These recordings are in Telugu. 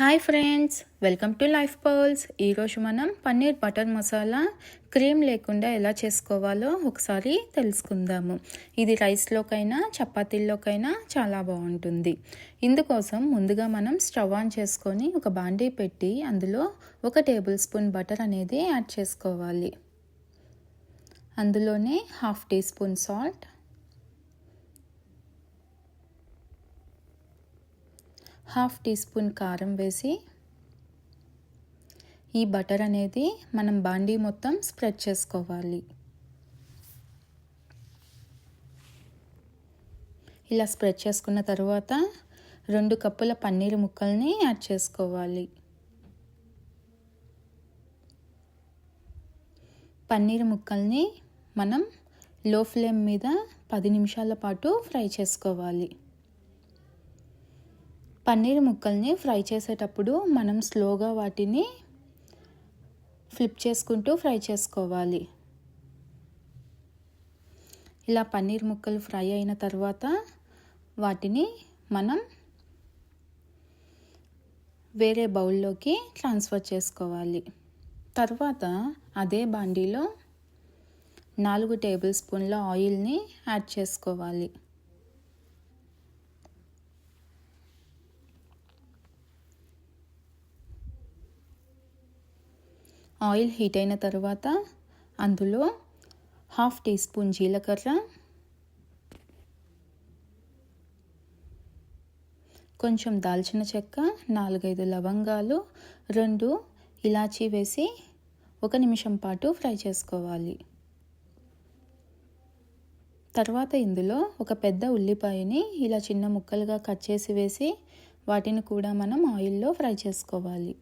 Hi friends, welcome to life pearls. ఈరోజు మనం పన్నీర్ బటర్ మసాలా క్రీమ్ లేకుండా ఎలా చేసుకోవాలో ఒకసారి తెలుసుకుందాము. ఇది రైస్లోకైనా చపాతీల్లోకైనా చాలా బాగుంటుంది. ఇందుకోసం ముందుగా మనం స్టవ్ ఆన్ చేసుకొని ఒక బాండీ పెట్టి అందులో 1 టేబుల్ స్పూన్ బటర్ అనేది యాడ్ చేసుకోవాలి. అందులోనే 1/2 teaspoon salt, 1/2 teaspoon కారం వేసి ఈ బటర్ అనేది మనం బాండీ మొత్తం స్ప్రెడ్ చేసుకోవాలి. ఇలా స్ప్రెడ్ చేసుకున్న తర్వాత 2 కప్పుల పన్నీర్ ముక్కల్ని యాడ్ చేసుకోవాలి. పన్నీర్ ముక్కల్ని మనం లో ఫ్లేమ్ మీద 10 నిమిషాల పాటు ఫ్రై చేసుకోవాలి. పన్నీర్ ముక్కల్ని ఫ్రై చేసేటప్పుడు మనం స్లోగా వాటిని ఫ్లిప్ చేసుకుంటూ ఫ్రై చేసుకోవాలి. ఇలా పన్నీర్ ముక్కలు ఫ్రై అయిన తర్వాత వాటిని మనం వేరే బౌల్లోకి ట్రాన్స్ఫర్ చేసుకోవాలి. తర్వాత అదే బాండీలో 4 టేబుల్ స్పూన్ల ఆయిల్ని యాడ్ చేసుకోవాలి. ఆయిల్ హీట్ అయిన తర్వాత అందులో 1/2 టీ స్పూన్ జీలకర్ర, కొంచెం దాల్చిన చెక్క, 4-5 లవంగాలు, 2 ఇలాచీ వేసి 1 నిమిషం పాటు ఫ్రై చేసుకోవాలి. తర్వాత ఇందులో ఒక పెద్ద ఉల్లిపాయని ఇలా చిన్న ముక్కలుగా కట్ చేసి వేసి వాటిని కూడా మనం ఆయిల్లో ఫ్రై చేసుకోవాలి.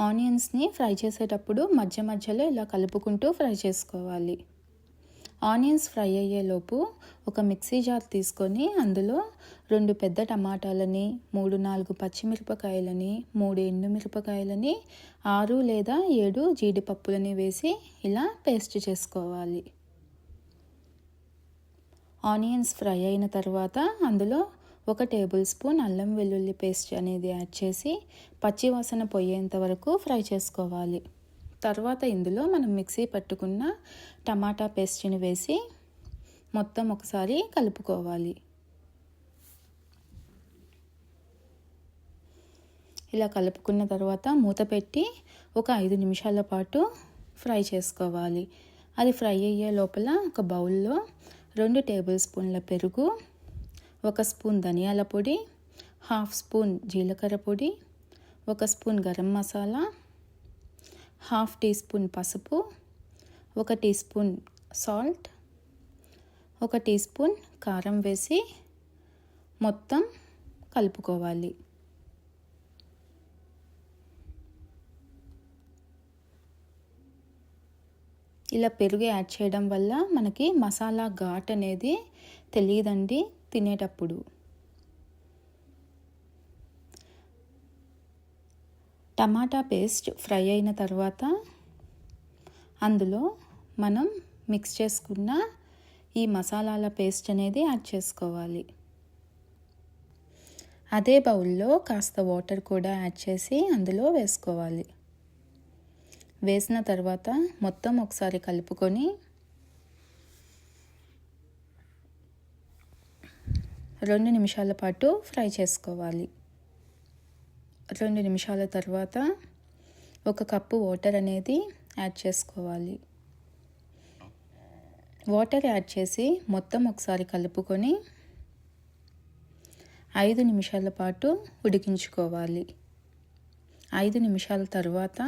ఆనియన్స్ని ఫ్రై చేసేటప్పుడు మధ్య మధ్యలో ఇలా కలుపుకుంటూ ఫ్రై చేసుకోవాలి. ఆనియన్స్ ఫ్రై అయ్యేలోపు ఒక మిక్సీ జార్ తీసుకొని అందులో 2 పెద్ద టమాటాలని, 3-4 పచ్చిమిరపకాయలని, 3 ఎండుమిరపకాయలని, 6 లేదా 7 జీడిపప్పులని వేసి ఇలా పేస్ట్ చేసుకోవాలి. ఆనియన్స్ ఫ్రై అయిన తర్వాత అందులో 1 టేబుల్ స్పూన్ అల్లం వెల్లుల్లి పేస్ట్ అనేది యాడ్ చేసి పచ్చివాసన పోయేంత వరకు ఫ్రై చేసుకోవాలి. తర్వాత ఇందులో మనం మిక్సీ పట్టుకున్న టమాటా పేస్ట్ని వేసి మొత్తం ఒకసారి కలుపుకోవాలి. ఇలా కలుపుకున్న తర్వాత మూత పెట్టి ఒక 5 నిమిషాల పాటు ఫ్రై చేసుకోవాలి. అది ఫ్రై అయ్యే లోపల ఒక బౌల్లో 2 టేబుల్ స్పూన్ల పెరుగు, 1 స్పూన్ ధనియాల పొడి, 1/2 స్పూన్ జీలకర్ర పొడి, 1 spoon garam masala, 1/2 teaspoon పసుపు, 1 teaspoon salt, 1 teaspoon కారం వేసి మొత్తం కలుపుకోవాలి. ఇలా పెరుగు యాడ్ చేయడం వల్ల మనకి మసాలా ఘాట్ అనేది తెలియదండి తినేటప్పుడు. టమాటా పేస్ట్ ఫ్రై అయిన తర్వాత అందులో మనం మిక్స్ చేసుకున్న ఈ మసాలాల పేస్ట్ అనేది యాడ్ చేసుకోవాలి. అదే బౌల్లో కాస్త వాటర్ కూడా యాడ్ చేసి అందులో వేసుకోవాలి. వేసిన తర్వాత మొత్తం ఒకసారి కలుపుకొని 2 నిమిషాల పాటు ఫ్రై చేసుకోవాలి. 2 నిమిషాల తర్వాత 1 కప్పు వాటర్ అనేది యాడ్ చేసుకోవాలి. వాటర్ యాడ్ చేసి మొత్తం ఒకసారి కలుపుకొని 5 నిమిషాల పాటు ఉడికించుకోవాలి. 5 నిమిషాల తర్వాత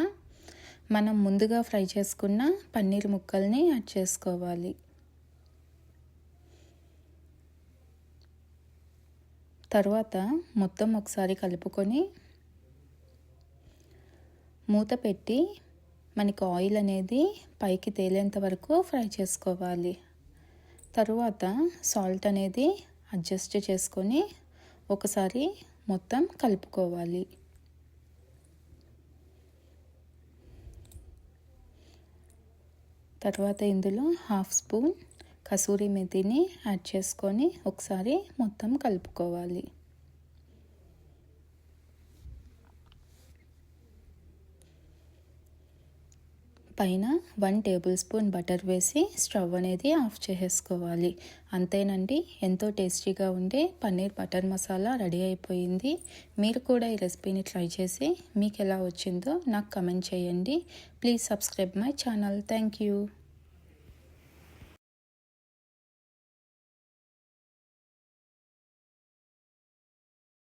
మనం ముందుగా ఫ్రై చేసుకున్న పన్నీర్ ముక్కల్ని యాడ్ చేసుకోవాలి. తర్వాత మొత్తం ఒకసారి కలుపుకొని మూత పెట్టి మనకి ఆయిల్ అనేది పైకి తేలేంత వరకు ఫ్రై చేసుకోవాలి. తర్వాత సాల్ట్ అనేది అడ్జస్ట్ చేసుకొని ఒకసారి మొత్తం కలుపుకోవాలి. తర్వాత ఇందులో 1/2 స్పూన్ కసూరి మెథిని యాడ్ చేసుకొని ఒకసారి మొత్తం కలుపుకోవాలి. పైన 1 టేబుల్ స్పూన్ బటర్ వేసి స్టవ్ అనేది ఆఫ్ చేసేసుకోవాలి. అంతేనండి, ఎంతో టేస్టీగా ఉండే పన్నీర్ బటర్ మసాలా రెడీ అయిపోయింది. మీరు కూడా ఈ రెసిపీని ట్రై చేసి మీకు ఎలా వచ్చిందో నాకు కమెంట్ చేయండి. Please subscribe my channel. Thank you.